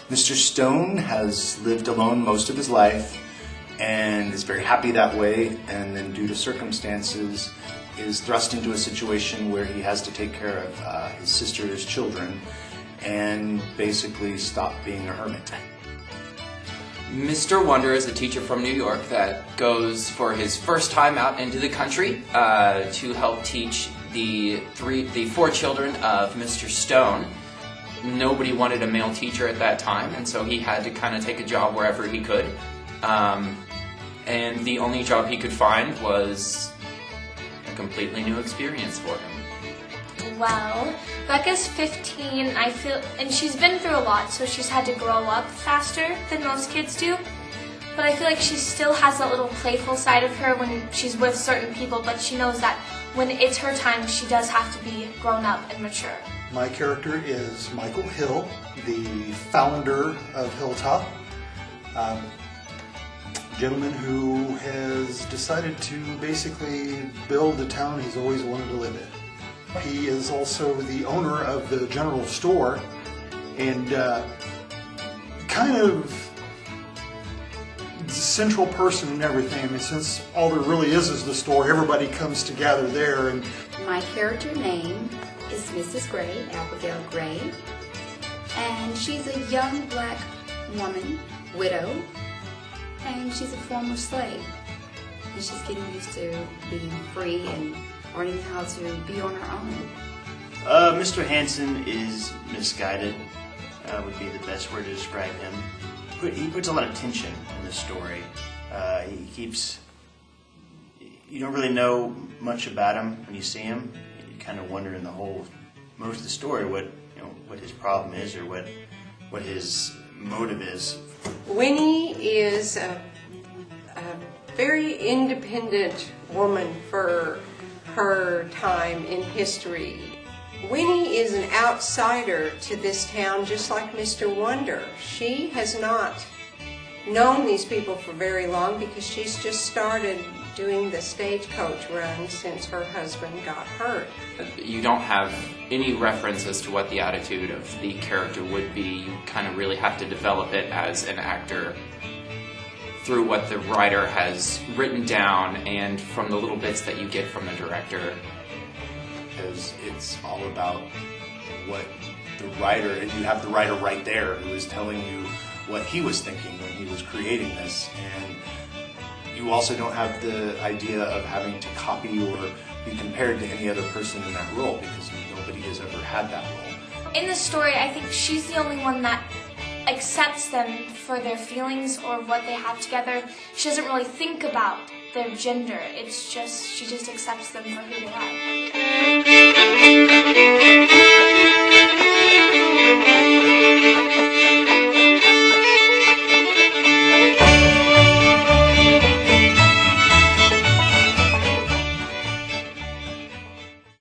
Mr. Stone has lived alone most of his life and is very happy that way, and then due to circumstances is thrust into a situation where he has to take care of his sister's children and basically stop being a hermit. Mr. Wonder is a teacher from New York that goes for his first time out into the country to help teach the four children of Mr. Stone. Nobody wanted a male teacher at that time, and so he had to kind of take a job wherever he could. And the only job he could find was a completely new experience for him. Well, Becca's 15, and she's been through a lot, so she's had to grow up faster than most kids do. But I feel like she still has that little playful side of her when she's with certain people, but she knows that when it's her time, she does have to be grown up and mature. My character is Michael Hill, the founder of Hilltop. Gentleman who has decided to basically build the town he's always wanted to live in. He is also the owner of the general store and kind of central person in everything. I mean, since all there really is the store, everybody comes together there. And my character name is Mrs. Gray, Abigail Gray, and she's a young black woman, widow, and she's a former slave. And she's getting used to being free and learning how to be on her own. Mr. Hanson is misguided, would be the best word to describe him. He puts a lot of tension in the story. You don't really know much about him when you see him. You kind of wonder in most of the story what his problem is or what his motive is. Winnie is a very independent woman for her time in history. Winnie is an outsider to this town, just like Mr. Wonder. She has not known these people for very long because she's just started doing the stagecoach run since her husband got hurt. You don't have any reference as to what the attitude of the character would be. You kind of really have to develop it as an actor through what the writer has written down and from the little bits that you get from the director. Because it's all about what the writer, and you have the writer right there who is telling you what he was thinking when he was creating this, and you also don't have the idea of having to copy or be compared to any other person in that role because nobody has ever had that role. In the story, I think she's the only one that accepts them for their feelings or what they have together. She doesn't really think about their gender. She just accepts them for who they are.